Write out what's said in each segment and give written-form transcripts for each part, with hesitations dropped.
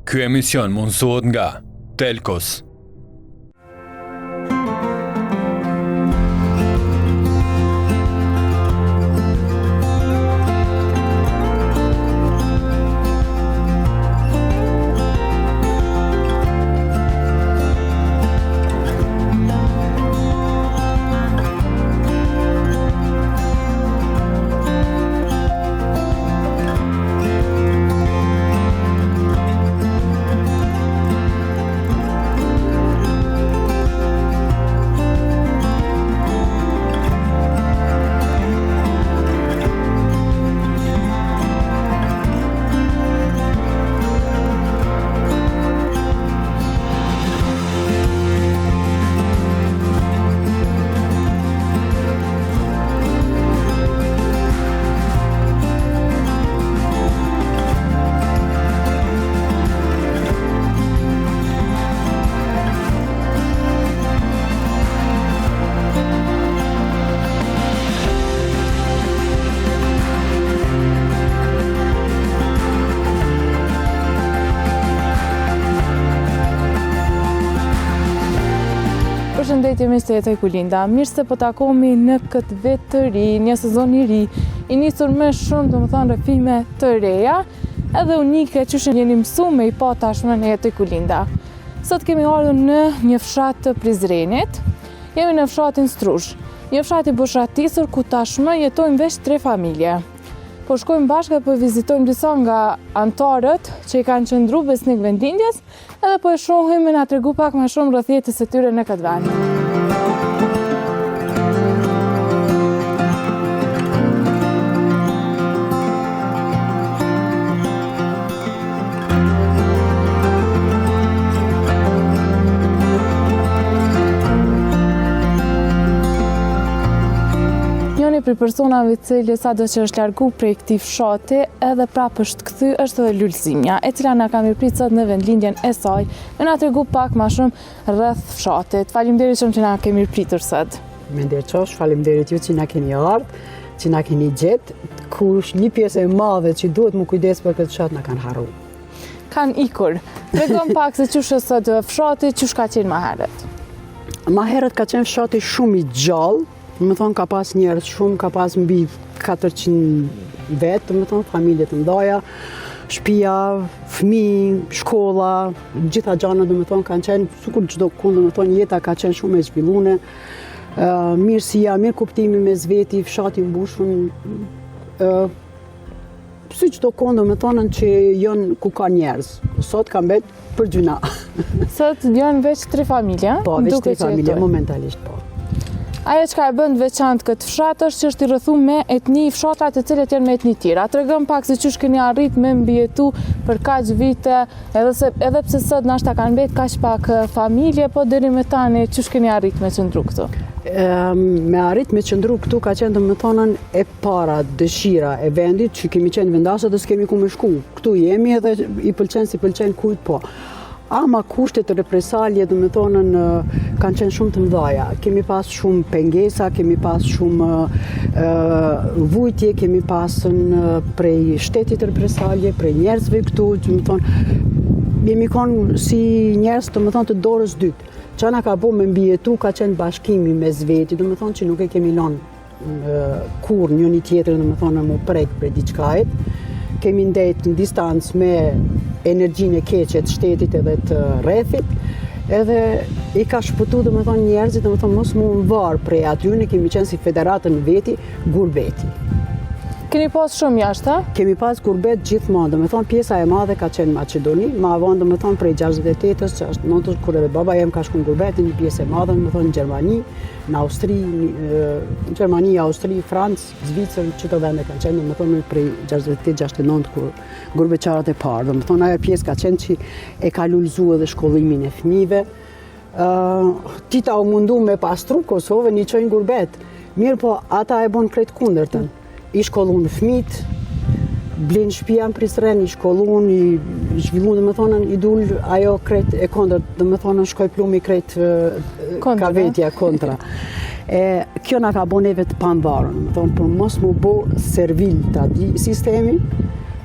Ky emision mundësohet nga Telkos. Përshëndetje me Shteta Kulinda, mirë se po takohemi në këtë vit të ri, një sezon i ri, i nisur me shumë domethënë rrëfime të reja, edhe unike që jeni mësuar me i pa tashmë në Shteta Kulinda. Sot kemi ardhur në një fshat të Prizrenit, jemi në fshatin Struzh, një fshat i boshatisur ku tashmë jetojnë veç 3 familje. Po shkojmë bashkë dhe po vizitojmë disa nga antarët që i kanë qëndru besnik vendindjes, edhe po e shohim e na tregu pak më shumë rreth jetës së tyre në këtë vend. Për personave të cilë sado që është largu prej këtij fshati edhe prapë është kthy është edhe Lulzimja, e cila na ka mirëprit sot në vendlindjen e saj, me na tregu pak më shumë rreth fshatit. Faleminderit shumë që na keni mirëpritur sot. Mendeqosh, faleminderit ju që na keni ardhur, që na keni gjetë, kush një pjesë e madhe që duhet më kujdes për këtë fshat na kanë harruar. Kanë ikur. Tregon pak se çush është sot fshati, çush ka qenë më herët. Më herët ka qenë fshati shumë i gjallë. Më thonë ka pas njerëz shumë, ka pas mbi 400 vetë, më thonë familje të mëdha, shtëpia, fëmijë, shkolla, gjitha gjana do më thonë kanë qenë, sikur çdo kund do më thonë jeta ka qenë shumë e zhvilluar. Mirësia, mirë kuptimi mes veti, fshati mbushur. Si çdo kund do më thonë që janë ku ka njerëz. Sot ka mbet për gjuna. Sot janë veç 3 familje. Po, veç 3 familje momentalisht po. Ajo që ka e bën veçantë këtë fshat është që është i rrethuar me etni fshatra të cilët janë me etni tjera. Tregon pak se çush keni arrit me mbijetu për kaq vite, edhe pse sot nashta kanë mbet kaq pak familje, po deri me tani çush keni arrit me qëndru këtu? Me arrit me qëndru këtu ka qenë domethënë e para dëshira e vendit që kemi qenë vendasë dhe s'kemi ku me shku. Këtu jemi edhe i pëlqen si pëlqen kujt po. Ama kushtet të represalje, do më thonën, kanë qenë shumë të mëdhaja. Kemi pas shumë pengesa, kemi pas shumë vujtje, kemi pasën prej shtetit represalje, prej njerëzve këtu, që më thonë, jemi konë si njerëz, do më thonë, të dorës dytë. Qa na ka bo me mbijetu, ka qenë bashkimi mes veti, do më thonë që nuk e kemi lonë kur njëni tjetër, do më thonë, mu prek për diçkajt. Kemi ndejtë në distancë me energjinë e keqe të shtetit edhe të rrethit, edhe i ka shpëtu dhe më thonë njerëzit, dhe më thonë mos mu më varë prej atyune, kemi qenë si federatën veti, gurbeti. Keni pas shumë jashtë, a? Kemi pas gurbet gjithmonë, dhe më thonë pjesa e madhe ka qenë Maqedoni, ma avon dhe më thonë prej 68-ës, 69-ës, kur edhe baba jem ka shku në gurbeti, një pjesë e madhe, dhe më thonë në Gjermani, në Austri, Gjermani, Austri, Francë, Zvicër, qëto vende kanë qenë, dhe më thonë prej 68-69 kur gurbeqarët e parë, dhe më thonë ajo pjesë ka qenë që e ka lullzu edhe shkollimin e fëmijëve. Tita u mundu me pastru Kosovë, një qojnë gurbet, mirë po ata e bon krejt kundërtën. I shkollun fëmit, blinë shtëpia në Prizren, i shkollun, i zhvillun, dhe më thonën, i dul ajo krejt e kondër, dhe më thonën, shkoj plumi krejt ka vetja kontra. Kjo na ka bo neve të panvarën, dhe më thonë, për mos mu bo servil të ati sistemi,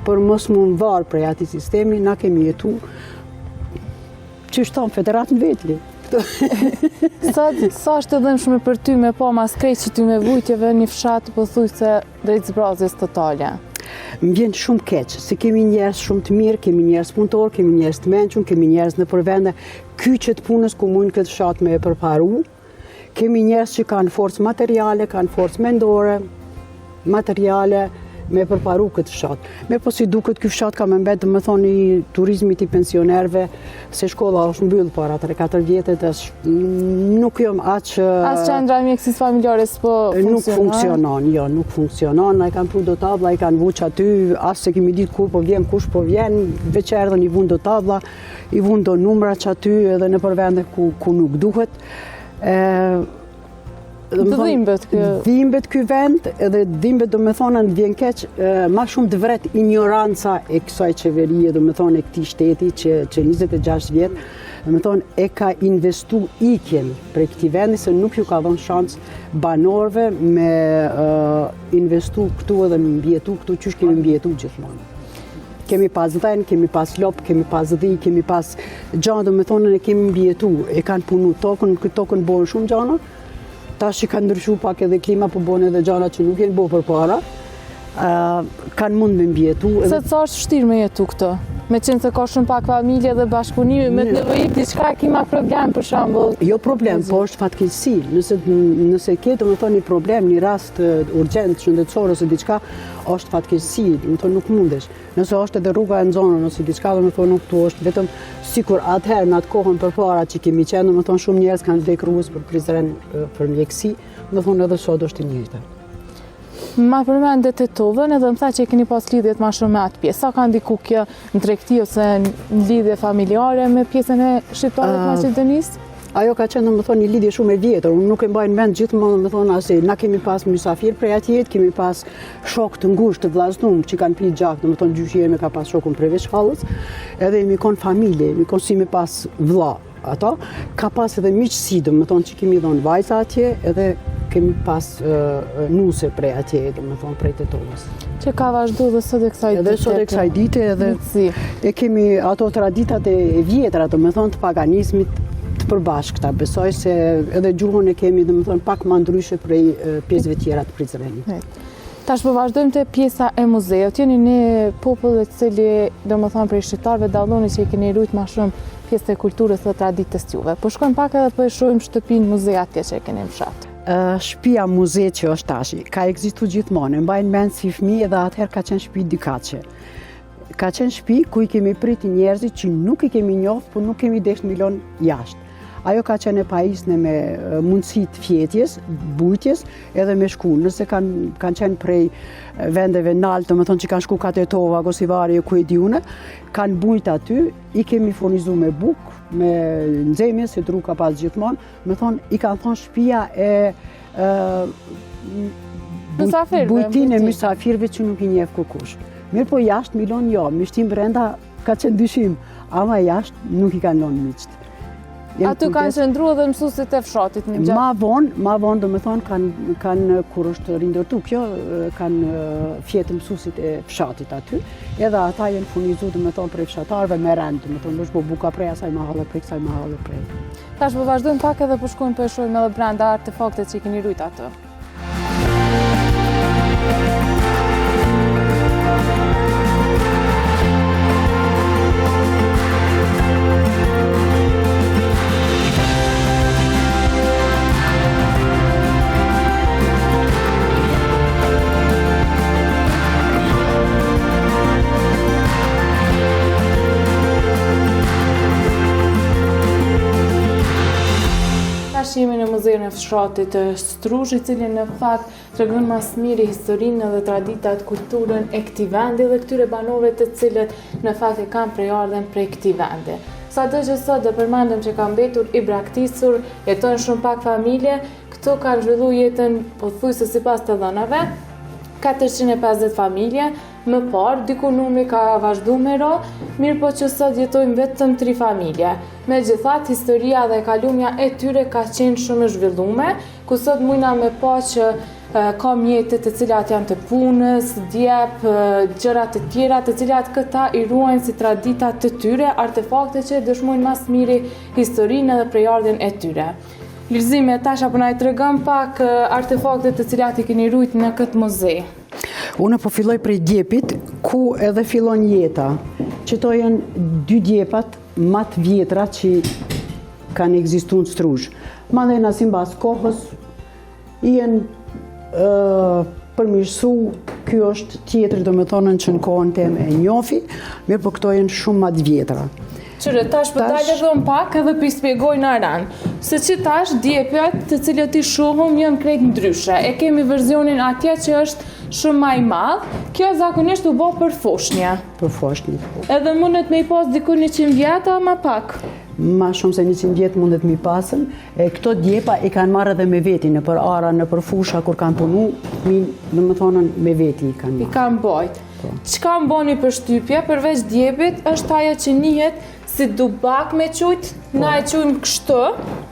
për mos mu më varë prej ati sistemi, na kemi jetu që është tonë federatën vetli. Sa është të dëmshme për ty me po mas krejt që ty me vujtjeve një fshat pothuajse drejt zbrazjes totale? Më vjen shumë keq, se kemi njerëz shumë të mirë, kemi njerëz punëtor, kemi njerëz të mençur, kemi njerëz në përvende kyçet punës ku mund këtë fshat me e përparu. Kemi njerëz që kanë forcë materiale, kanë forcë mendore, materiale me përparu këtë fshat. Me po si duket ky fshat ka me mbet dhe më thoni turizmit i pensionerve, se shkolla është mbyllë para 3-4 vjetet, nuk jom aq... As qendra e mjekësisë familjare s'po funksionon? Nuk funksionon, jo, nuk funksionon, i kanë pru do tabla, i kanë vuq aty, as se kemi ditë kur po vjen, kush po vjen, veç erdhën i vun do tabla, i vun do numra që aty edhe në përvende ku nuk duhet. Dhimbet ky vend, edhe dhimbet do me thonë në vjen keq, ma shumë të vret ignoranca e kësaj qeverie, do me thonë e këtij shteti që 26 vjet, do me thonë e ka investu ikjen prej këtij vendi, se nuk ju ka dhënë shans banorëve me investu këtu edhe me mbjetu këtu qysh kemi mbjetu gjithmonë. Kemi pas dhenë, kemi pas lopë, kemi pas dhi, kemi pas gjana, do me thonë e kemi mbjetu, e kanë punu tokën, këtë tokën bojnë shumë gjana, tash që kanë ndryshu pak edhe klima, po bojnë edhe gjana që nuk jenë bo për para, kanë mund me mbjetu. Se të sa është vështirë me jetu këto? Me qenë se ka shumë pak familje dhe bashkëpunimi, me të nevojit diçka kima problem për shembull. Jo problem, po është fatkeqësi. Nëse ke do me thonë një problem, një rast urgjent, shëndetësor ose diçka, është fatkeqësi, do me thonë nuk mundesh. Nëse është edhe rruga e nxonën ose diçka, do me thonë nuk tu është vetëm sikur atëherë në atë kohën përpara që kemi qenë, do me thonë shumë njerëz kanë vdek rrugës për Prizren, për mjekësi, do me thonë edhe sot është e njëjta. Ma përmend Tetovën edhe më tha që keni pas lidhjet ma shumë me atë pjesë. Sa ka ndiku kjo në tregti ose në lidhje familjare me pjesën e shqiptarëve të Maqedonisë? Ajo ka qenë, më thonë, një lidhje shumë e vjetër. Unë nuk e mbaj në mend gjithmonë, më thonë, se na kemi pas mysafir prej atjet, kemi pas shok të ngushtë, të vllaznum, që kanë pi gjak, më thonë, gjyshi jemi ka pas shokun prej veçhallës, edhe jemi kon familje, jemi kon si me pas vlla. Ato ka pas edhe miqësi, do më thonë që kemi dhënë vajza atje, edhe kemi pas nuse prej atje, do më thonë prej Tetovës. Që ka vazhdu dhe sot e kësaj dite? Edhe sot e kësaj dite, edhe e kemi ato traditat e vjetra, do më thonë të paganizmit të përbashkëta. Besoj se edhe gjuhën e kemi, do më thonë, pak ma ndryshe prej pjesëve tjera të Prizrenit. Tash po vazhdojmë te pjesa e muzeut. Jeni një popull i cili, do më thonë, prej shqiptarëve dalloni që i keni rujt ma shumë pjesë e kulturës dhe traditës juve. Po shkojmë pak edhe po e shohim shtëpinë muze atje që e keni në fshat. Shtëpia muze që është tashi, ka ekzistuar gjithmonë. Mbajnë mend si fëmijë edhe atëherë ka qenë shtëpi dykaqe. Ka qenë shtëpi ku i kemi priti njerëzit që nuk i kemi njohur, por nuk kemi desh milon jashtë. Ajo ka qenë e pajisne me mundësi të fjetjes, bujtjes, edhe me shku. Nëse kanë qenë prej vendeve naltë, do të thonë që kanë shku ka Tetova, Gosivari, ku e diune, kanë bujt aty, i kemi furnizu me bukë, me nxemje, se dru ka pas gjithmonë, me thonë, i kanë thonë shtëpia e bujtin e mysafirve që nuk i njeh kurkush. Mirë po jashtë milon jo, mishtim brenda ka qenë dyshim, ama jashtë nuk i kanë lënë miqt. Aty kanë qëndru edhe mësuesit e fshatit në gjatë? Ma vonë, do me thonë, kanë kur është rindërtu kjo, kanë fjetë mësuesit e fshatit aty, edhe ata jenë furnizu, do me thonë, prej fshatarve me rend, do me thonë, është po buka prej asaj mahalle, prej kësaj mahalle prej. Tash po vazhdojmë pak edhe po shkojmë po e shohim edhe brenda artefaktet që i keni rujt atë. Jemi në muzeun e fshatit të Strush, i cili në fakt tregon mas miri historinë dhe traditat, kulturën e këtij vendi dhe këtyre banorëve të cilët në fakt e kanë prejardhën prej këtij vendi. Sado që sot do përmendem që ka mbetur i braktisur, jetojnë shumë pak familje, këtu kanë zhvilluar jetën pothuajse sipas të dhënave, 450 familje, më parë, diku numri ka vazhdu me ra, mirë po që sot jetojmë vetëm 3 familje. Megjithatë, historia dhe kalumja e tyre ka qenë shumë e zhvillume, ku sot mujna me pa që ka mjetet të cilat janë të punës, djep, gjërat të tjera të cilat këta i ruajnë si tradita të tyre, artefakte që dëshmojnë mas miri historinë edhe prejardhjen e tyre. Lirëzime, tash apo na i tregëm pak artefakte të cilat i keni ruajtur në këtë muze. Unë po filloj prej djepit, ku edhe fillon jeta. Qëto janë 2 djepat më të vjetra që kanë ekzistuar në Strush. Madhena simbas kohës, janë përmirësu, kjo është tjetër do me thonën që në kohën tem e njofi, mirë po këto janë shumë më të vjetra. Qëre, tash për dalë edhe pak edhe për spjegoj në aran. Se që tash djepet të cilët i shohëm janë krejt ndryshe. E kemi verzionin atje që është shumë më i madh, kjo zakonisht u bë për foshnja. Për foshnjë. Edhe mundet me i pas diku 100 vjeta, ma pak. Ma shumë se 100 vjetë mundet mi pasën. Këto djepa i kanë marrë edhe me veti, në për ara, në për fusha, kur kanë punu, në më thonën me veti i kanë marrë. I kanë bojt. Qka më boni për shtypje, përveç djepit, është ajo që njihet si dubak me qujt, na e qujmë kështu.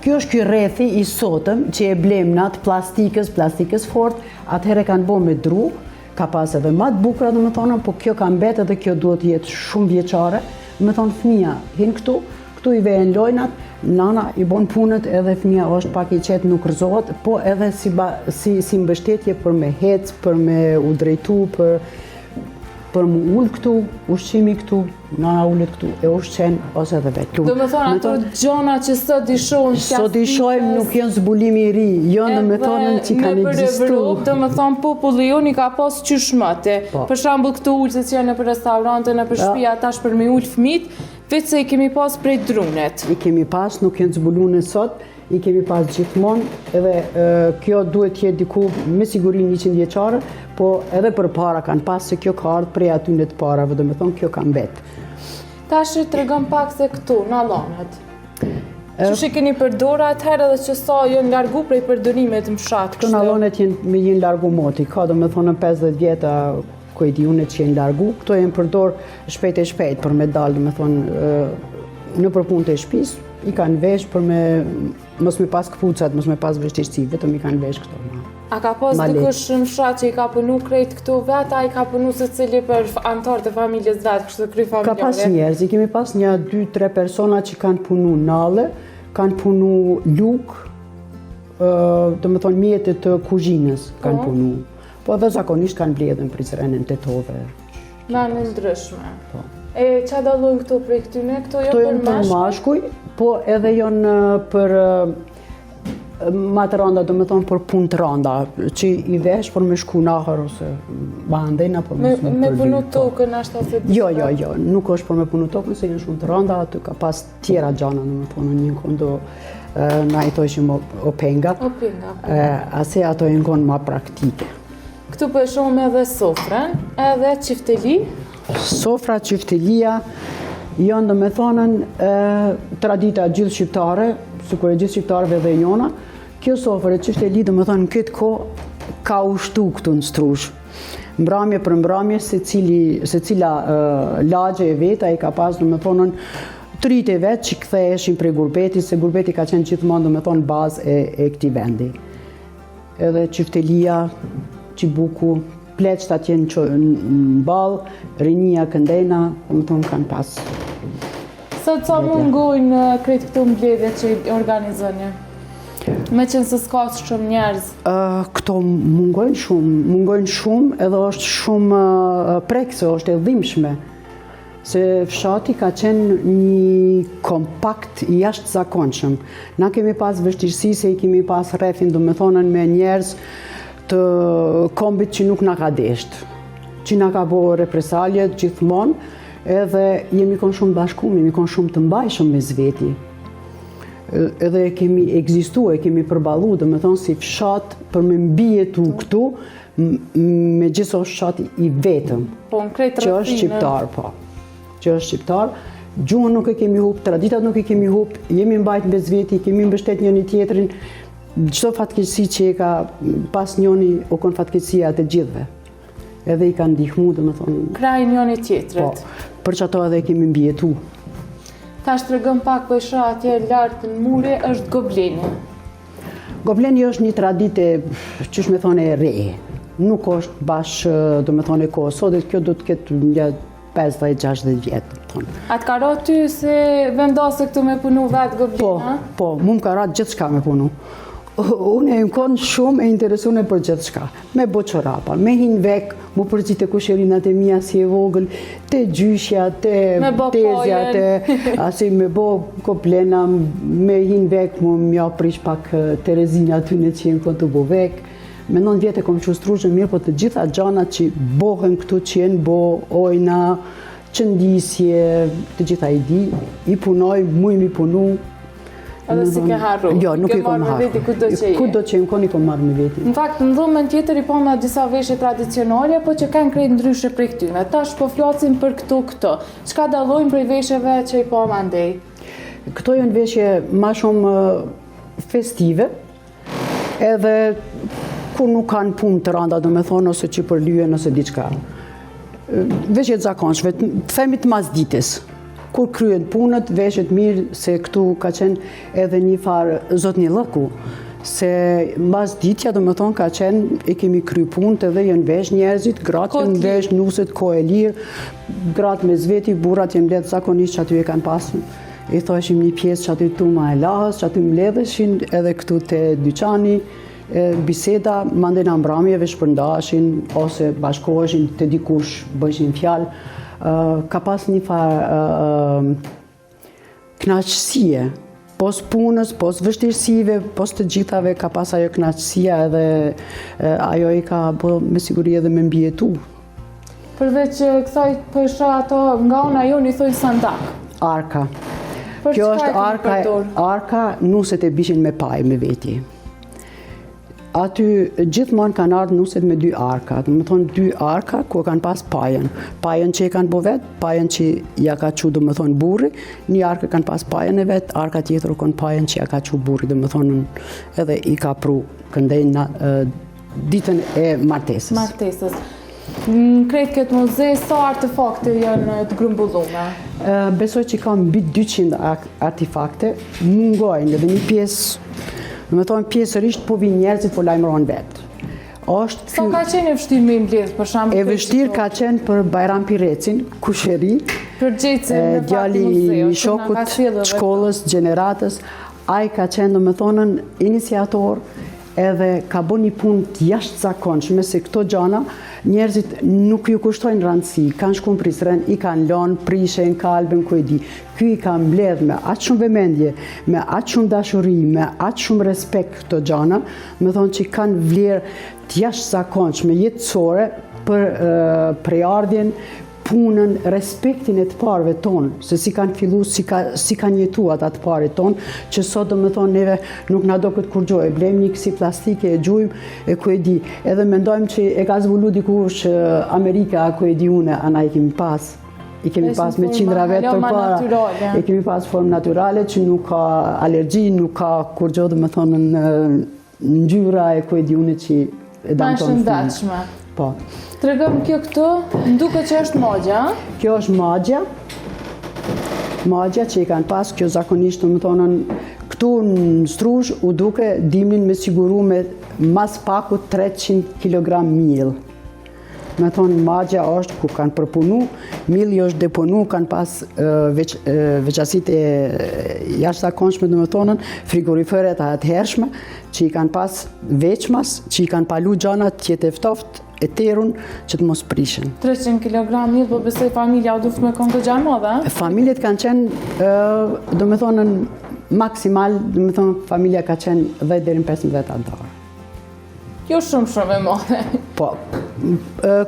Kjo është ky rrethi i sotëm, që e blem natë plastikës fort, atëhere kanë bo me dru, ka pas edhe ma të bukra, në më thonën, po kjo ka mbet edhe kjo duhet jetë shumë vjeqare. Më thonë fëmija, hinë këtu i vejnë lojnat, nana i bon punët edhe fëmija është pak i qetë nuk rëzohet, po edhe si mbështetje për me hec, për me u drejtu, për mu ullë këtu, ushqimi këtu, nana ullet këtu, e ushqen ose edhe vetë. Do me thonë ato gjona që sot i shohën sot i shojmë nuk janë zbulimi i ri, janë do me thonën që kanë ekzistu. Do me thonë populli jonë i ka pas qyshmëte. Për shambull këtu ullë që janë në për restorante, në për shtëpia tash për me ullë fëmit, vetë se i kemi pas prej drunet. I kemi pas, nuk janë zbulune sot, i kemi pas gjithmonë, edhe kjo duhet jetë diku me sigurin 100 vjeqare, po edhe për para kanë pas se kjo ka ardhë prej atyne të parave, do me thonë kjo kanë betë. Tash i tregëm pak se këtu, në alonet. Qështë i keni përdora atëherë edhe që sa jënë largu prej përdorimet më shatë kështë? Këto në alonet jenë largu moti, ka do me thonë 50 vjeta kojti une që jenë largu, këto jenë përdor shpejt për me dalë, do me thonë në përpunë të shpis, i kanë vesh për me mos me pas këpucat, mos me pas vështirësi, vetëm i kanë vesh këto. A ka pas dikush në fshat që i ka punu krejt këtu vetë, a i ka punu se cili për antarë të familjes vetë, kështë kry familjare? Ka pas njerëz, i kemi pas 2-3 persona që kanë punu nalle, kanë punu luk, do me thonë mjetet të kuzhinës kanë punu. Po edhe zakonisht kanë bledhen prizrenën të tove. Në ndryshme. E qa dalojnë këtu prej këtyne? Këto jo për mashkuj, po edhe jonë për ma të randa, do me thonë për punë të randa, që i vesh për me shku nahër ose bandena për me së me punu tokën ashtë ose disë? Jo, nuk është për me punu tokën, se jenë shumë të randa, aty ka pas tjera gjana, do me thonë, një kondo na i tojshim openga, ase ato jenë konë ma praktike. Këtu për shumë edhe sofrën, edhe qifteli? Sofra, qiftelia, janë do me thonën tradita gjithë shqiptare, sikur e gjithë shqiptarëve dhe njona. Kjo sofrë e qifteli do me thonë në këtë ko ka ushtu këtu në Strush. Mbramje për mbramje, se cila lagje e veta i ka pas do me thonën trit e vetë që ktheheshin prej gurbeti, se gurbeti ka qenë gjithmonë do me thonë bazë e këtij vendi. Edhe qiftelia, qibuku, pleqtat jenë në balë, rinia, këndena, më thonë kanë pas. Sot sa mungojnë krejt këtu mbledhje që i organizoni? Me qenë se s'ka shumë njerëz? Këto mungojnë shumë edhe është shumë prekse, është e dhimbshme. Se fshati ka qenë një kompakt i jashtë zakonshëm. Na kemi pas vështirësi se i kemi pas rrefin, do me thonën me njerëz të kombit që nuk na ka desht, që na ka bo represaljet gjithmonë, edhe jemi konë shumë bashkum, jemi konë shumë të mbajshëm me zveti. Edhe kemi egzistu, kemi përbalu, dhe me thonë si fshat për me mbijetu këtu, me gjithë është fshat i vetëm, që është shqiptar, po. Që është shqiptar, gjuhën nuk e kemi hup, traditat nuk e kemi hup, jemi mbajt me zveti, kemi mbështet njëri tjetrin. Çdo fatkeqësi që e ka pas njoni o kon fatkeqësia të gjithëve. edhe i kanë ndihmu, domethënë. Kraj njëri tjetrit. Po, për që ato edhe kemi mbjetu. Tash tregëm pak për shoh atje lart në muri është gobleni. Gobleni është një traditë, qysh me thonë, e re. Nuk është bashkë, domethënë, e kohës. Sot kjo do të ketë një 50-60 vjetë. A të ka ra ty se vendose këtu me punu vetë goblina? Po, mu më ka ra gjithë shka me punu. Unë e më konë shumë e interesune për gjithë shka. Me bo qorapa, me hin vek, mu përgjit e kusherinat e mija si e vogël, te gjyshja, te tezja, asi me bo goblena, me hin vek, mu mja prish pak Terezina tyne që jenë konë të bo vek. Me 9 vjetë e kom qustru që mirë, po të gjitha gjanat që bohen këtu që jenë bo ojna, qëndisje, të gjitha i punoj, mu i punu. Edhe si ke harru? Jo, nuk i kom harru. Kudo që je? Kudo që i kom marrë me veti. Në fakt, në dhomën tjetër i pona disa veshje tradicionale, po që kanë krejt ndryshe prej këtyne. Tash po flasim për këto. Çka dallojnë prej veshjeve që i po mandej? Këto janë veshje ma shumë festive, edhe kur nuk kanë punë të randa, do me thonë, ose që për lyjen, ose diçka. Veshjet zakonshme, themi të masdites. Kur kryen punët, veshjet mirë, se këtu ka qenë edhe një farë zotni lëku, se mbas ditja, do me thonë, ka qenë, e kemi kry punët edhe jenë vesh njerëzit, gratë jenë vesh nuset, ko e lirë, gratë me zveti, burat jenë ledhë zakonisht që aty e kanë pasë. I thoshim një pjesë që aty tu ma e lahës, që aty më ledheshin, edhe këtu të dyqani, biseda, mandena mbramjeve shpërndashin, ose bashkoheshin të dikush, bëjshin fjalë. Ka pas një farë knaqësie, pos punës, pos vështirësive, pos të gjithave ka pas ajo knaqësia edhe ajo i ka bë me siguri edhe me mbjetu. Përveç kësaj përsha ato nga ona jo një thoi sandak. Arka. Për Kjo çka është e keni përdorur? arka nuset e bishin me paj me veti. Aty gjithmonë kanë ardhur nuset me 2 arka, do të thonë 2 arka ku kanë pas pajën. Pajën që e kanë bo vetë, pajën që ja ka çu, do të thonë burri, një arkë kanë pas pajën e vet, arka tjetër kanë pajën që ja ka çu burri, do të thonë edhe i ka pru këndej ditën e martesës. Martesës. Në krejt këtë muze, sa artefakte janë të grumbullume? Besoj që ka mbi 200 artefakte, mungojnë edhe një pjesë. Do me thonë pjesërisht po vinë njerëzit po lajmëron vetë. Sa ka qenë e vështirë me i mbledh, për shembull? E vështirë ka qenë për Bajram Pirecin, kusheri, djali i shokut, shkollës, gjeneratës, ai ka qenë, do me thonën, iniciator, edhe ka bo një punë të jashtëzakonshme se këto gjana njerëzit nuk ju kushtojnë rëndësi, kanë shku në Prizren, i kanë lënë, prishen, kalben, ku e di. Ky i ka mbledh me aq shumë vëmendje, me aq shumë dashuri, me aq shumë respekt këto gjana, me thonë që kanë vlerë të jashtëzakonshme, jetësore për prejardhjen, punën, respektin e të parëve tonë, se si kanë fillu, si kanë jetu ata të parët tonë, që sot do me thonë neve nuk na do këtë kur gjoj, blejmë një kësi plastike, e gjujmë, e ku e di, edhe mendojmë që e ka zvullu dikush Amerika, ku e di une, ana i kemi pas. I kemi pas me qindra vetë për para, i kemi pas formë naturale që nuk ka alergji, nuk ka kur gjo, do me thonë në ngjyra, e ku e di une që e dam tonë shëndetshme. Po. Tregëm kjo këtu, nduket që është magja. Kjo është magja. Magja që i kanë pas, kjo zakonisht të më thonën, këtu në Strush u duke dimnin me siguru me mas paku 300 kg miell. Me thonë magja është ku kanë përpunu, milli është deponu, kanë pas veçasit e jashtëzakonshme, do me thonën, frigoriferet atëhershme, që i kanë pas veçmas, që i kanë palu gjanat tjetë eftoft, e terun që të mos prishen. 300 kg miell, po besoj familja u duft me konë të gjanë modhe? Familjet kanë qenë, do me thonën, maksimal, do me thonë, familja ka qenë 10 deri në 15 antarë. Jo shumë e modhe. Po,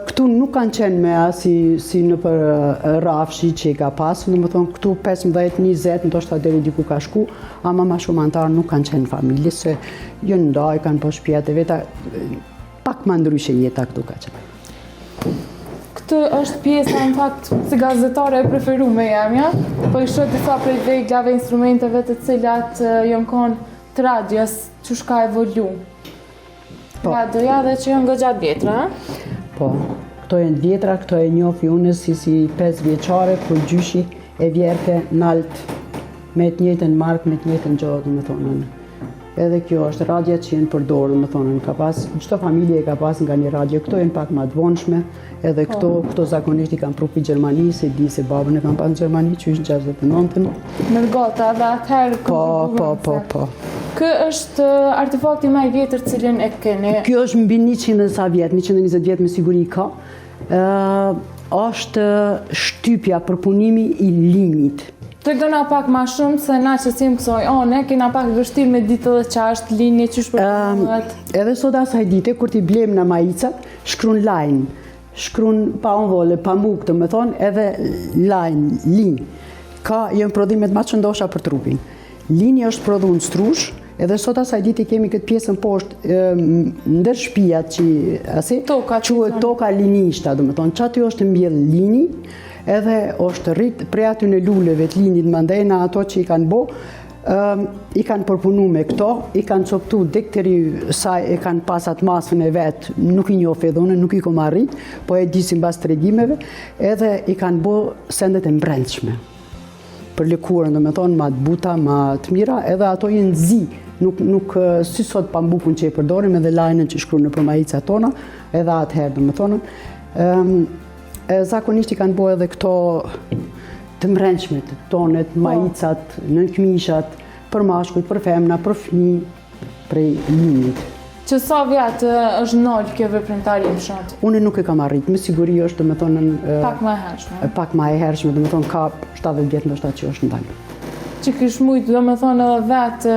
këtu nuk kanë qenë me si në për rafshi që i ka pasë, do me thonë, këtu 15-20, ndoshta deri diku ka shku, ama ma shumë antarë nuk kanë qenë familje, se jo ndaj, kanë po shpijat e veta, pak ma ndryshe jeta këtu ka qenë. Këtë është pjesa, në fakt, si gazetare e preferume jam, ja? Po i shoh disa prej veglave, instrumenteve të cilat janë konë të radios, që shka evolu. Radioja dhe që janë gëgja vjetra, Po, Këto janë vjetra, këto e njofi unë si 5 vjeçare, kur gjyshi e vjerke nalt me të njëjtën markë, me të njëjtën gjë, domethënë. Edhe kjo është radja që jenë përdorë, domethënë, ka pas, çdo familje ka pas nga një radje, këto janë pak më të vonshme, edhe këto zakonisht i kanë prupi Gjermani, se di se babën e kanë pas në Gjermani, që është 69-ën. Mërgota dhe atëherë... Po. Kë është artefakti më i vjetër cilin e keni? Kjo është mbi 100 sa vjet, 120 vjet me siguri ka. Është shtypja, përpunimi i linjit. Tregona pak ma shumë se na që sim kësoj one, kena pak vështirë me ditë dhe qashtë, linje, qysh përpunët. Edhe sot asaj dite, kur t'i blem në majicat, shkrun line, shkrun pa onvole, pa muk, të me thonë, edhe line, linj. Ka jenë prodhimet ma që ndosha për trupin. Linje është prodhu në strush, edhe sot asaj dite kemi këtë pjesën poshtë ndër shtëpiat që quhet toka linishta, do me thonë, që aty është mbjell lini, edhe është rrit prej aty në luleve të linjit mandena ato që i kanë bo, i kanë përpunu me këto, i kanë coptu dekteri saj e kanë pasat masën e vetë, nuk i njoh edhe unë, nuk i kom arrit, po e disim bas tregimeve, edhe i kanë bo sendet e mbrendshme. Për lëkurën, do me thonë, ma të buta, ma të mira, edhe ato jenë zi, nuk si sot pambukun që i përdorim, edhe lajnën që shkru në për majica tona, edhe atëherë, do me thonë. Zakonisht i kanë bo edhe këto të mrençmet, tonet, majicat, nënkmishat, për mashkull, për femna, për fëmijë, prej linjit. Që sa vjetë është nëllë kjo veprimtari më shatë? Unë nuk e kam arrit, me siguri është, do me thonë... Pak ma e hershme? Pak ma e hershme, do me thonë ka 70 vjetë ndoshta që është ndalë. Që kish mujtë, do me thonë edhe vetë,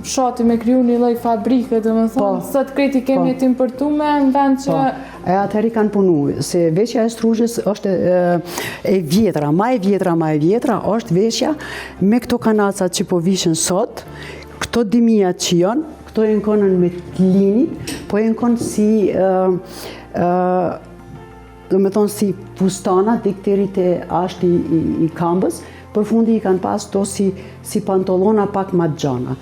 fshati me kriju një lloj fabrike, do me thonë, sot kreti kemi të importume në vend që... Atëheri kanë punu, se veshja e struzhës është e vjetra, ma e vjetra, është veshja me këto kanacat që po vishën sot, këto dimijat që janë, këto e në konën me të linit, po e në konë si, do me thonë si fustana, dikterit e ashti i kambës, për fundi i kanë pas to si pantolona pak ma gjana.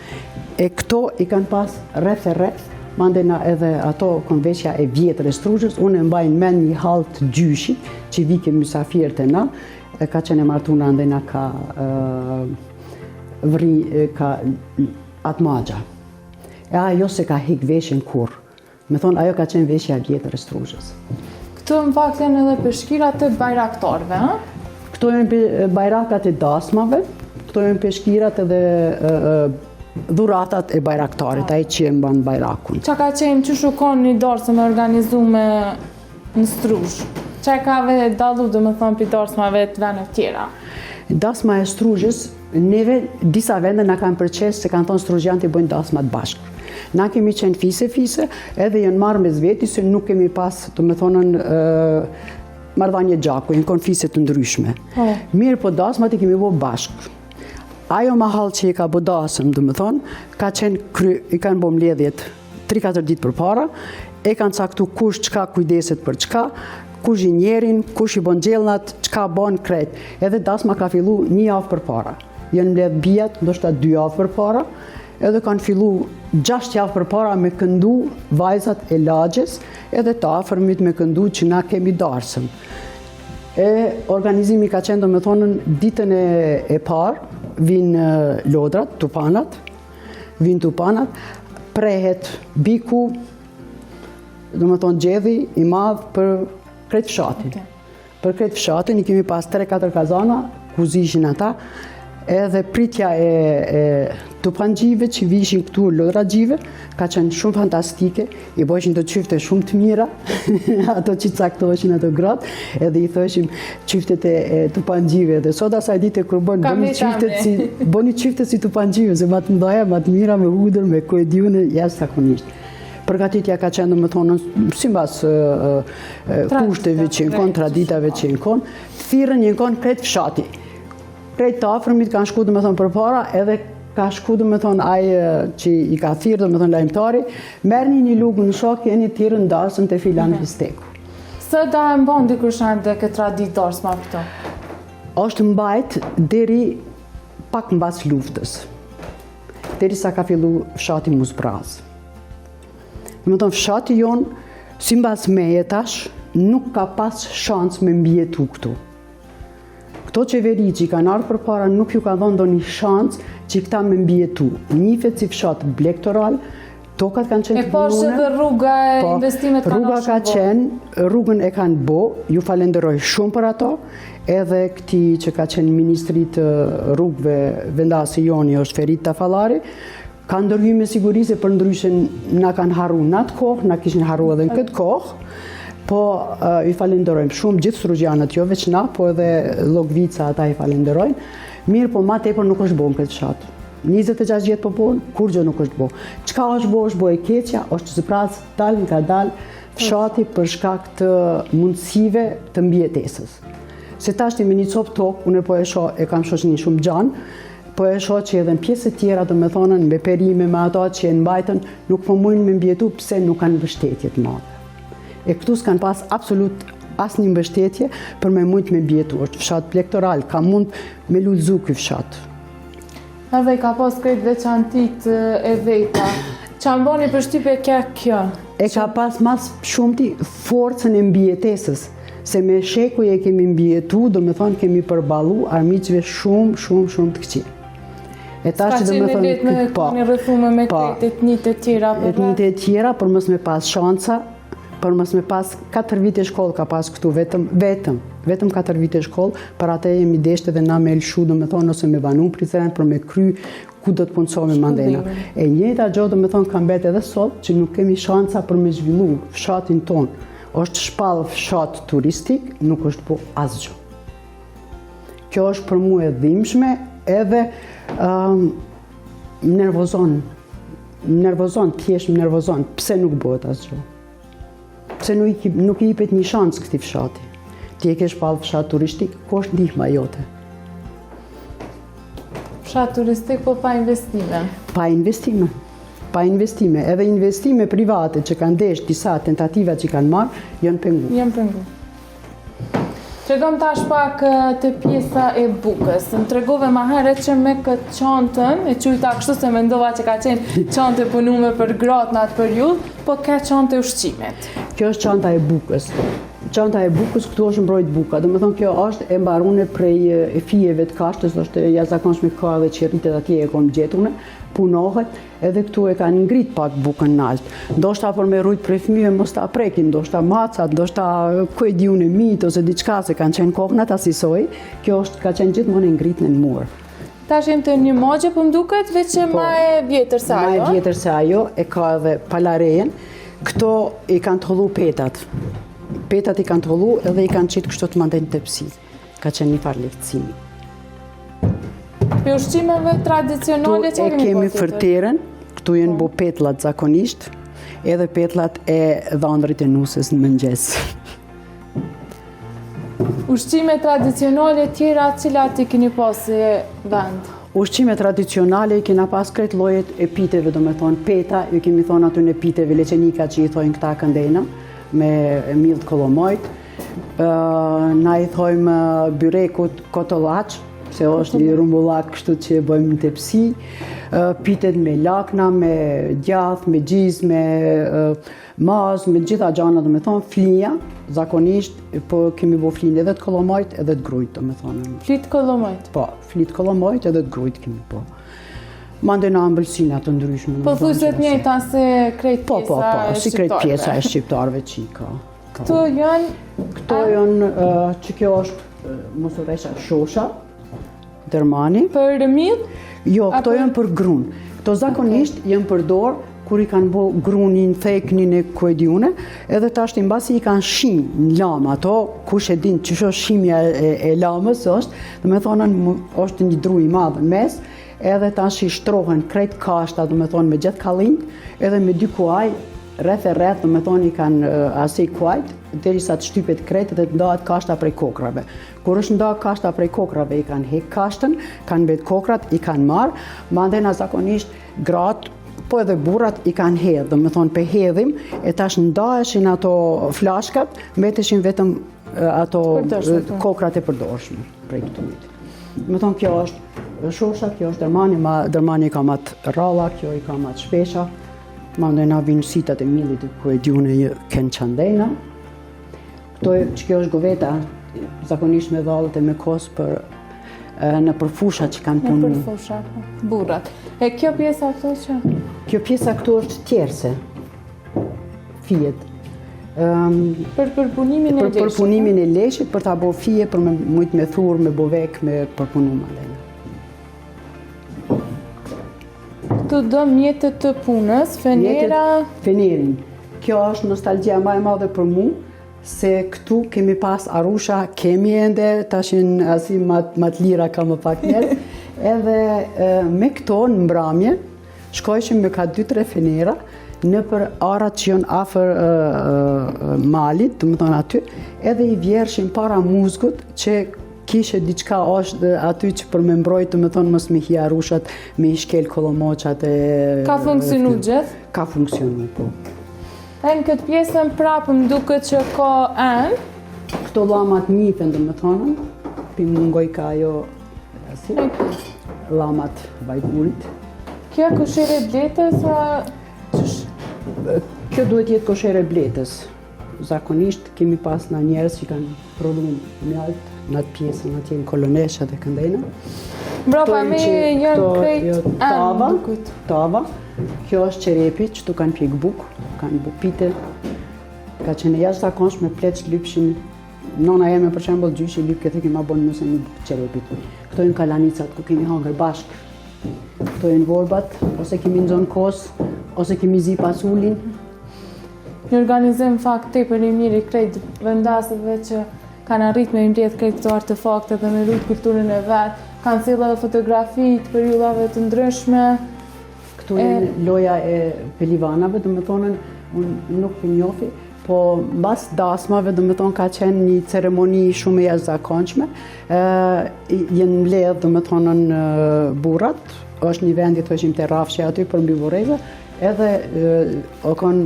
E këto i kanë pas rreth, mandena edhe ato konveshja e vjetër e struzhës, unë e mbajnë men një hall të gjyshit, që vike mysafirët e na, ka qenë martuna ndena ka atë magja. E ajo se ka hik veshjen kur. Me thonë, ajo ka qenë veshja vjetër e struzhës. Këto në fakt janë edhe peshkirat e bajraktarve, ha? Këto janë bajrakat e dasmave, këto janë peshkirat edhe dhuratat e bajraktarit, ai që e mban bajrakun. Qa ka qenë që shukon një darsëm e organizume në struzh? Qa ka vetë dalu, do me thonë, për darsmave të vene tjera? Dasma e struzhës, neve disa vende na kanë përqes se kanë thonë struzhjanët i bëjnë dasmat bashkë. Na kemi qenë fise, edhe jenë marrë me zveti, se nuk kemi pas, të me thonën, marrëdhanje gjaku, jenë konë fise të ndryshme. Mirë po dasmat i kemi bo bashkë. Ajo mahall që i ka bo dasëm, të me thonë, ka qenë i kanë bo mledhjet 3-4 ditë për para, e kanë caktu kush qka kujdeset për qka, kush i njerin, kush i bon gjellnat, qka bon kret. Edhe dasma ka fillu 1 javë për para. Jenë mbledh bijat, ndoshta 2 javë për para, edhe kanë fillu 6 javë për para me këndu vajzat e lagjes, edhe të afërmit me këndu që na kemi darsëm. Organizimi ka qenë, do me thonën, ditën e parë, vinë lodrat, tupanat, prehet biku, do me thonë gjedhi i madhë për kretë fshatin. Për kretë fshatin i kemi pas 3-4 kazana, ku zishin ata, edhe pritja e tupangjive që vishin këtu lodratgjive ka qenë shumë fantastike, i bojshin të qyfte shumë të mira, ato që caktoheshin ato gratë, edhe i thoshim qyftet e tupangjive, dhe sot asaj dite kur bëni qyftet si tupangjive, se ma të mdoja, ma të mira, me hudër, me koedjune, jashtë zakonisht. Përgatitja ka qenë, me thonë, si mbas kushteve që në konë, traditave që në konë, thirën një konë kretë fshati. Kretë të afërmit kanë shku, dhe me thonë, për para, edhe ka shku, dhe me thonë, ajë që i ka thirë, dhe me thonë, lajmëtari, merë një lugë në shok, jeni thirë në darsën të filan Fisteku. Së da e mbon dikushën dhe këtë tradit darsë ma këto? Është mbajt deri pak mbas luftës, deri sa ka fillu fshati Muzbraz. Dhe me thonë, fshati jonë, si mbas meje tash, nuk ka pas shans me mbjetu këtu. Këto qeveri që i kanë ardhur përpara nuk ju ka dhënë ndonjë shans që këta me mbjetu. Nifet si fshat Blektoral, tokat kanë qenë E poshtë edhe rruga e investimet kanë rruga ka qenë, rrugën e kanë bo, ju falenderoj shumë për ato, edhe këti që ka qenë ministrit rrugëve vendasi joni është Ferit Tafallari, ka ndërhyjë me siguri se për ndryshen na kanë harru në atë kohë, na kishin harru edhe në këtë kohë, po i falenderojmë shumë gjithë strugjanët, jo veç na, po edhe Llogvica ata i falenderojnë. Mirë, po ma tepër nuk është bo në këtë fshat. 26 vjetë po bon, kur gjë nuk është bo. Çka është bo e keqja, është zëpras dal nga dal fshati për shkak të mundësive të mbjetesës. Se tashti me një copë tokë, unë po e shoh, e kam shoqëni shumë gjanë, po e shoh që edhe në pjesë të tjera, do me thonën, me perime, me ato që e mbajtën, nuk po mujnë me mbjetu pse nuk kanë mbështetje të madhe. E këtu s'kan pas absolut asnjë mbështetje për me mujt me mbjetu. Është fshat Blektoral, ka mund me lullzu ky fshat. Edhe i ka pas krejt veçantit e veta. Qa mboni përshtypje kjo? E ka pas mas shumëti forcën e mbjetesës. Se me shekuj e kemi mbjetu, do me thonë kemi përbalu armiqve shumë të këqi. E tash që do me thonë një rrëthume me krejt etnit e tjera? Etnit e tjera, për mës me pas shanca, për mës me pas 4 vite shkollë ka pas këtu, vetëm 4 vite shkollë, për atë jemi deshte dhe na me lëshu, do me thonë, ose me banu pritëren, për me kry ku do të punësojme mandena. E njëta gjë, do me thonë, kam bet edhe sot, që nuk kemi shanca për me zhvillu fshatin tonë. Është shpallë fshat turistik, nuk është po asgjë. Kjo është për mu e dhimbshme, edhe thjesht më nervozon, pse nuk bëhet asgjë. Pse nuk i jepet një shansë këtij fshati. Ti e ke shpallë fshat turistik, ku është ndihma jote? Fshat turistik, po pa investime. Pa investime, edhe investime private që kanë desh disa tentativa që kanë marrë, janë pengu. Tregom tash pak të pjesa e bukës. Më tregove ma herët që me këtë çantën, e qujta kështu se mendova që ka qenë çantë punume për gratë në atë periudhë, po ka çantë e ushqimet. Kjo është çanta e bukës. Çanta e bukës, këtu është mbrojt buka. Do me thonë kjo është e mbarune prej fijeve të kashtës, është jashtëzakonshme ka dhe që rritet atje e konë gjetune, punohet, edhe këtu e kanë ngrit pak bukën nalt. Ndoshta për me rujt prej fëmijëve mos ta prekim, ndoshta macat, ndoshta ku e diun e mit ose diçka se kanë qenë koknat asisoj, kjo është ka qenë gjithmonë e ngritën në mur. Tash jem të një magje, po m'duket veç që ma e vjetër se ajo. Ma e vjetër se ajo, e ka edhe palarejen. Këto i kanë të hollu petat. Petat i kanë të hollu edhe i kanë qitë kështu të mandejnë tepsi. Ka qenë një farë lehtësimi. Për ushqimeve tradicionale që kemi fërteren, këtu jenë bo petlat zakonisht, edhe petlat e dhëndrit e nusës në mëngjes. Ushqime tradicionale tjera, cilat i keni pasi vend? Ushqime tradicionale i kena pas krejt llojet e piteve, do me thonë peta, ju kemi thonë aty në piteve leqenika që i thojnë këta këndena, me mild kolomojt. Na i thojmë byrekut kotollaç, se është një rumbullak kështu që e bëjmë në tepsi, pitet me lakna, me djath, me gjiz, me maz, me gjitha gjana, do me thonë, flinja, zakonisht, po kemi bo flinje edhe të kolomojt, edhe të grujt, do me thonë. Flit kolomojt? Po, flit kolomojt edhe të grujt kemi po. Mandena ëmbëlsina të ndryshme. Po thuset njëjta se krejt pjesa e shqiptarëve? Po, si krejt pjesa e shqiptarëve që i ka. Këto janë? Këto janë, që kjo është, mos u thesha, shosha, dërmani. Për miell? Jo, këto janë për grun. Këto zakonisht janë përdor kur i kanë bo grunin, theknin e kuediune, edhe tash mbasi i kanë shim në lamë. Ato, kush e din që është shimja e lamës është, do me thonën, është një dru i madhë në mes, edhe tash i shtrohen krejt kashta, do me thonë, me gjithë kallin, edhe me dy kuaj, rreth e rreth, do me thonë, i kanë asaj kuajt, derisa të shtypet krejt dhe të ndahet kashta prej kokrave. Kur është ndahet kashta prej kokrave, i kanë hek kashtën, kanë mbet kokrat, i kanë marrë, mandena zakonisht gratë, po edhe burrat i kanë hedhë, do me thonë, pe hedhim, e tash ndaheshin ato flashkat, mbeteshin vetëm ato kokrat e përdorshme prej këtuit. Do me thonë, kjo është shosha, kjo është dërmani, dërmani ka matë ralla, kjo i ka matë shpesha, mandena vinë sitat e millit ku e djune kënë qandena. që kjo është goveta, zakonisht me dhallët e me kos për në përfusha që kanë punu. Në përfusha, burrat. E kjo pjesa këto që? Kjo pjesa këtu është tjerse, fijet. Për përpunimin e leshit? Për përpunimin e leshit, për ta bo fije, për me mujt me thur, me bovek, me përpunu madhena. Këtu do mjetët të punës, fenera... Fenerin. Kjo është nostalgjia më e madhe për mu, se këtu kemi pas Arusha, kemi ende, tashin asi mat lira ka më pak njerë, edhe me këto në mbramje, shkojshim me ka 2-3 fenera, në për arat që janë afër malit, të më thonë aty, edhe i vjershim para muzgut që kishe diçka është aty që për me mbrojt, të më thonë mos me hi Arushat, me i shkel kolomoqat e... Ka funksionu gjithë? Ka funksionu, po. E në këtë pjesën prapë më duket që ka enë. Këto llamat njipen, dhe më thonën, pi mungoj ka ajo asi, llamat vajgurit. Kjo koshere bletës, Kjo duhet jetë koshere bletës. Zakonisht kemi pas në njerës që kanë prodhu mjalt në atë pjesën, atje në kolonesha dhe këndejna. Mbrapa me janë krejt enë. Tava. Kjo është qerepi që tu kanë pjek buk, kanë bukpite. Ka qenë jashtë zakonshme pleç lypshin. Nona jeme për shembull gjyshi lyp këtë kema bon nëse një buk qerepit. Këto janë kalanicat ku kemi hangër bashk. Këto janë vorbat, ose kemi nxon kos, ose kemi zi pasulin. Një organizim fakt tepër i mirë i krejt vendasëve që kanë arrit me mbledh krejt këto artefakte dhe me rrit kulturën e vet. Kanë sjellë edhe fotografi të periudhave të ndryshme. Këtu janë loja e pelivanave, do të thonë unë nuk po njofi, po mbas dasmave, do të thonë ka qenë një ceremoni shumë e jashtëzakonshme. Janë mbledh, do të thonë burrat, është një vend i thoshim te rrafshi aty për mbi vorrezë, edhe o kanë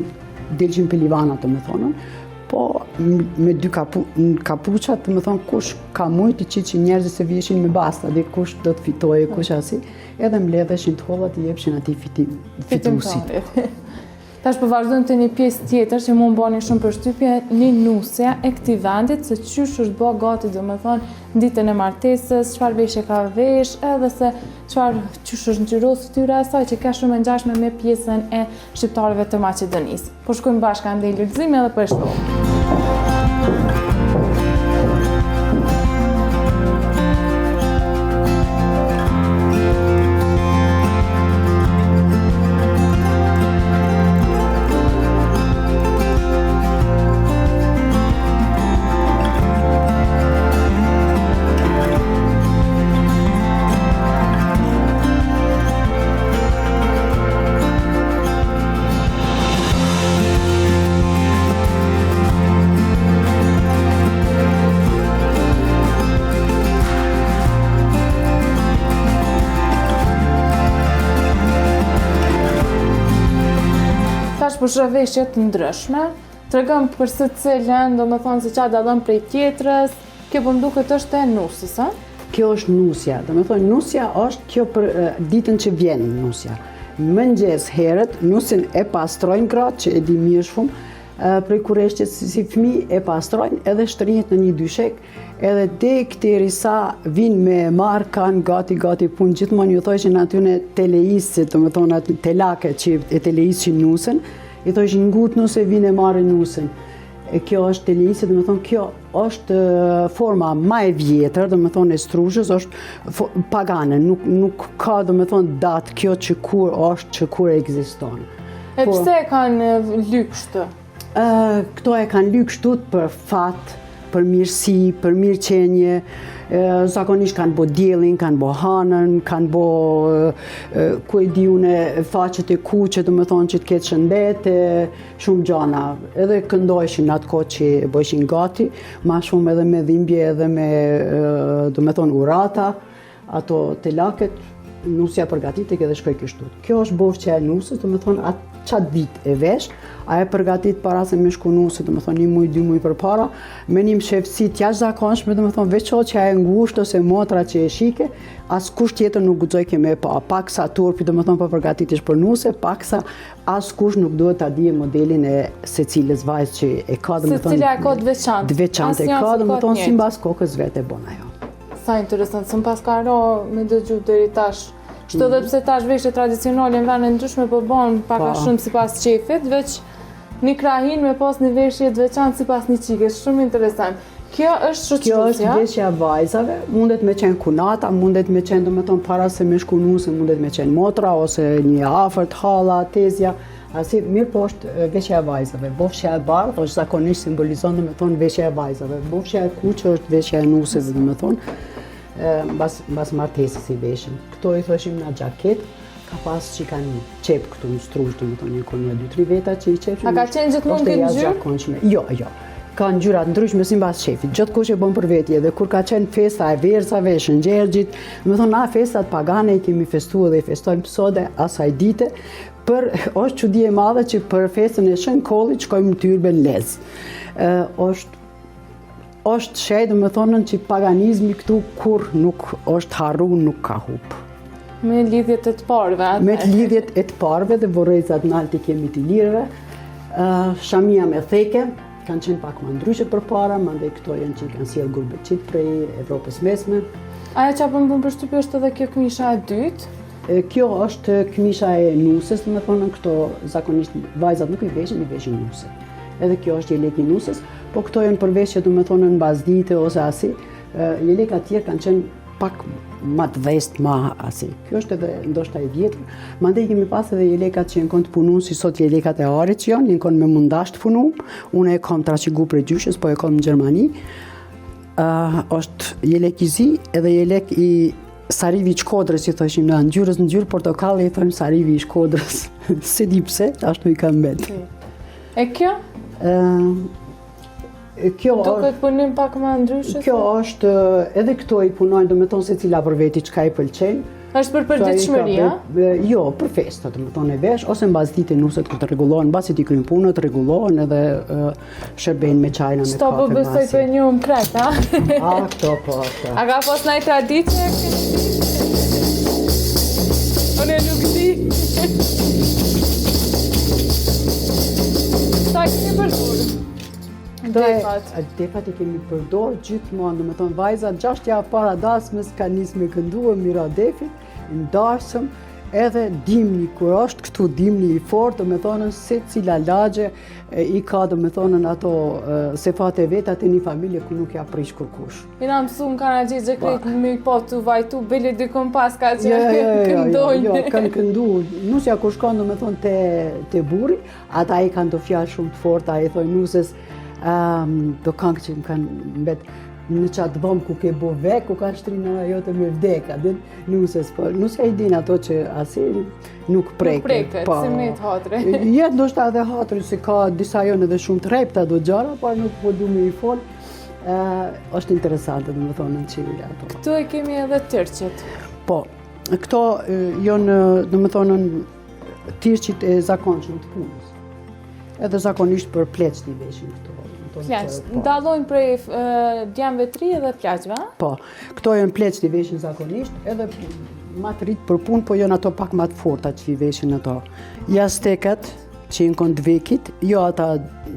dilçin pelivana, do të thonë. Po me 2 kapuça, të më thonë kush ka mujt i qitë që njerëzit se vjeshin me basta, dhe kush do të fitoje, kush asi, edhe mbledheshin të hollat i jepshin ati fitusit. Tash po vazhdojmë të një pjesë tjetër që mu më bani shumë përshtypje, një nusja e këtij vendit, se qysh është bë gati, do më thonë ditën e martesës, çfarë veshje ka vesh, edhe se qysh është ngjyrosë fytyra e saj që ka shumë e ngjashme me pjesën e shqiptarëve të Maqedonisë. Po shkojmë bashkë andej lulëzimi edhe po e shtohim. Për zhveshje të ndryshme, tregëm për së cilën, do më thonë se qa dallon prej tjetrës, kjo për mduket është e nusës, a? Kjo është nusja, do më thonë nusja është kjo për ditën që vjen nusja. Mëngjes herët, nusin e pastrojnë gratë, që e di mirë shumë, prej kureshqes si fëmijë e pastrojnë edhe shtrinjet në një dyshek, edhe dek derisa vinë me marë kanë gati punë, gjithmonë ju thoshin atyne teleisë, do më thonë aty telake që e teleisë nusën, i thoshin ngut nuse vinë e marrë nusën. E kjo është teleisë, do më thonë kjo është forma ma e vjetër, do më thonë e strushës, është pagane, nuk ka do më thonë datë kjo që kur është, që kur ekziston. E pse e kanë lyp kështu? Këto e kanë lyp kështu për fat, për mirësi, për mirëqenje, zakonisht kanë bo diellin, kanë bo hanën, kanë bo ku e di une faqet e kuqe, do më thonë që të ketë shëndet, shumë gjana. Edhe këndojshin atë kohë që bëjshin gati, ma shumë edhe me dhimbje, edhe me, do më thonë, urata, ato telaket, nusja përgatitek edhe shkoj kështu. Kjo është borçja e nusës, do më thonë atë qatë vit e vesh, a e përgatit para se me shku nuse, do më thonë 1 muj, 2 muj për para, me një shefësi jashtëzakonshme, do më thonë veço që e ngusht ose motra që e shike, as kush tjetër nuk guxoj ke me pa, pak sa turpi, do më thonë për përgatitesh për nuse, pak sa as kush nuk duhet ta dije modelin e secilës vajzë që e ka, do më thonë. Secila e ka të veçantë. Të veçantë e ka, do më thonë sipas kokës vetë e bon ajo. Sa interesant, së pas ka ro me dëgju deri tash. Shto dhe pse tash veshje tradicionale në vende ndryshme po bën pak a shumë sipas qefit, veç një krahin me pas një veshje të veçantë sipas një çike, shumë interesant. Kjo është shoqëruesja. Kjo është veshja e vajzave, mundet me qenë kunata, mundet me qenë domethënë para se me shku nuse, mundet me qenë motra ose një afërt halla, tezja. Asi mirë po është veshja e vajzave. Bofshja e bardhë është zakonisht simbolizon domethënë veshja e vajzave. Bofshja e kuqe është veshja e nuseve domethënë. Mbas martesës i veshin. Këto i thoshim na xhaket, ka pas që kanë qep këtu në strush, domethënë një konja 2-3 veta që i qepshin. A ka qenë gjithmonë këtë ngjyrë? Jo. Ka ngjyra të ndryshme sipas shefit. Gjithkush e bën për veti, edhe kur ka qenë festa e versave, e shëngjergjit, domethënë na festat pagane i kemi festuar dhe i festojmë sot asaj dite, për është çudi e madhe që për festën e Shën Kollit shkojmë në Tyrbe Lez. Është shej, domethënë që paganizmi këtu kur nuk është harru, nuk ka hup. Me lidhjet e të parëve. Me lidhjet e të parëve dhe vorrezat nalti kemi të lirëve. Shamia me theke, kanë qenë pak më ndryshe përpara, mandej këto janë që kanë sjell gurbeçit prej Evropës mesme. Ajo që bën përshtypje është edhe kjo këmisha e dytë. Kjo është këmisha e nuses, domethënë këto zakonisht vajzat nuk i veshin nuse. Edhe kjo është jelek i nusës, po këto janë për veshje domethënë në bazdite ose asi. Jeleka të tjerë kanë qenë pak më të vest, më asi. Kjo është edhe ndoshta e vjetër. Mandej kemi pas edhe jelekat që janë të punuar si sot jelekat e arit që janë kon me mundash të punuar. Unë e kam trashëgu prej gjyshës, po e kam në Gjermani. Është jelek i zi edhe jelek i sarivi i Shkodrës, i thoshim na, ngjyrë portokalli i thonë sarivi i Shkodrës. Se di pse, ashtu i kam mbet. E kjo? Duket punim pak më ndryshe? Kjo është, edhe këto i punojnë, domethënë secila për veti çka i pëlqen. Është për përditshmëria? Jo, për festa, domethënë e vesh ose mbas ditës nuset kur të rregullohen, mbasi ti kryen punën, rregullohen edhe shërbejnë me çajna me kafe. Sto po besoj për një kret, a? Këto po. A ka pas ndonjë tradicie? Unë nuk di. Sa keni përdorur? Defat i kemi përdor gjithmonë, domethënë vajzat 6 javë para dasmës kanë nisë me kënduar mira defit, ndarshëm, edhe dimni kur është këtu dimni i fortë, domethënë secila lagje i ka domethënë ato sefate veta të një familje ku nuk ja prish kurkush. Ina mësu në Karagjigje krejt me po të vajtu bile dikon pas ka që këndojnë. Jo, kanë kënduar. Nusja kur shkon domethënë te burri, ata i kanë të fjalë shumë të forta, i thojnë nuses do këngë që më kanë mbet në qatë vëmë ku ke bo vek, ku kanë shtrinë jote me vdeka, dhe nuses, po nusja i din ato që asi nuk preket. Nuk preket, si me të hatre. Jetë ndoshta edhe hatre, se ka disa jonë edhe shumë të repta do gjara, por nuk po du me i fol. Është interesante, dhe më thonë në qiri ato. Këtu e kemi edhe tërqet. Po, këto jonë, dhe më thonë, tërqit e zakonshëm të punës. Edhe zakonisht për pleqë t'i veshin këto. Pleqë, ndallojnë prej djemve të ri edhe pleqëve? Po, këto janë pleqë t'i veshin zakonisht, edhe ma të rritë për punë, po janë ato pak ma të forta që i veshin ato. Jastekat që janë kënd vekit, jo ata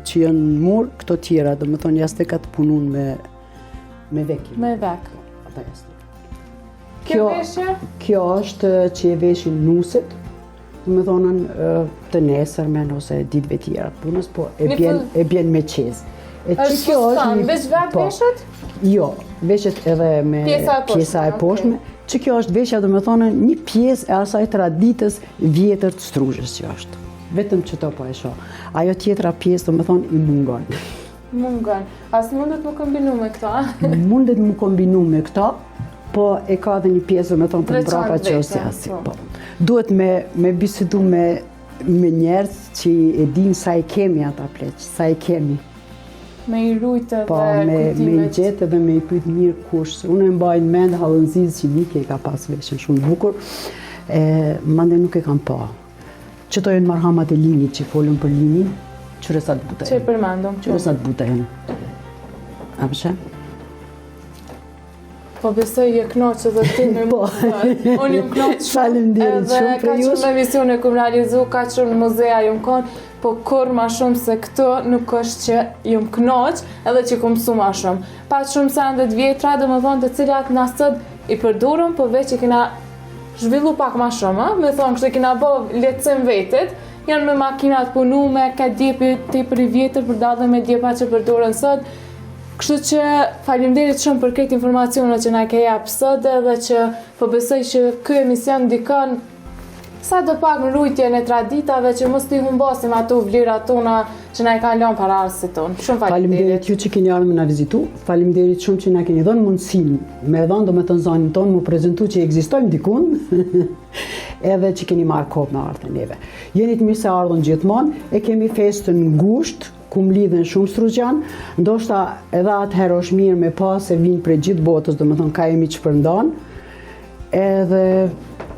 që janë murë, këto tjera, dhe më thonë jastekat punun me vekin. Me vek. Ata jastekat. Kjo veshje? Kjo është që i veshin nuset, me thonën të nesërmen ose ditëve tjera të punës, po e bjen me qezë. Është fustan, veç vetë veshet? Jo, veshet edhe me pjesa e poshtme. Që kjo është veshja, dhe me thonën, një pjesë e asaj traditës vjetër të Struzhës që është. Vetëm që to po e shoh. Ajo tjetra pjesë, dhe me thonë, i mungon. Mungon. As mundet më kombinu me këta? Mundet më kombinu me këta, po e ka dhe një pjesë, dhe me thonë, për mbrapa që është asi. Duhet me bisedu me njerëz që e din sa i kemi ata pleqë, sa i kemi. Me i rujtë dhe kujtimet. Me i gjetë dhe me i pytë mirë kush. Unë e mbajnë mend Hallënziz që Vike ka pas veshën shumë bukur, mande nuk e kam pa. Qëto janë marhamat e linit që folën për linin, qëre sa të buta Që e përmendëm, Qëre sa të buta janë. A përshë? Po besoj je knoqë dhe ti me Po. Unë jam knoqë shumë. Faleminderit shumë Edhe për ka jush. shumë emisione kum realizu, ka shumë muzea jam konë, po kur ma shumë se këto nuk është që jam knoqë edhe që kum mësu ma shumë. Pa shumë sendet vjetra, dhe më thonë të cilat na sot i përdurëm, po veç që kina zhvillu pak ma shumë, me thonë kështë kina bo letësim vetit, janë me makinat punu me ka djepi të i për i vjetër për dalë me djepa që përdurën sot. Kështu që faleminderit shumë për këtë informacionet që na ke jap sot edhe që po besoj që ky emision ndikon sa do pak në rujtjen e traditave që mos t'i humbasim ato vlerat tona që na e kanë lënë paraardhësit tonë. Shumë Faleminderit faleminderit. ju që keni ardhur me na vizitu. Faleminderit shumë që na keni dhënë mundësinë me dhënë domethënë zonin tonë mu prezantu që ekzistojmë dikun. Edhe që keni marrë kohë me ardhen neve. Jeni të mirë se ardhën gjithmonë, e kemi festën ngushtë, ku mlidhen shumë strugjan, ndoshta edhe atëherë është mirë me pas se vinë prej gjithë botës, domethënë ka jemi që përndan. Edhe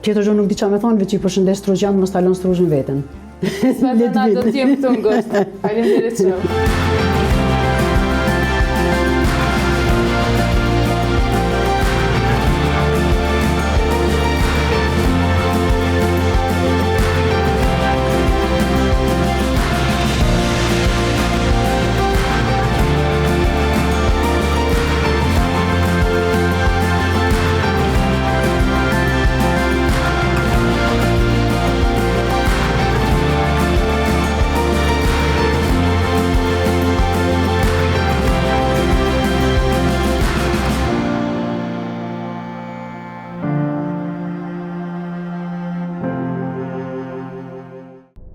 tjetër gjë nuk di çfarë më thonë, veç i përshëndes strugjant, mos ta lën strugjën veten. Smetë na do t'jem këtu në goshtë. Faleminderit shumë.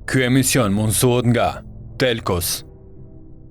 Ky emision mundësohet nga Telkos.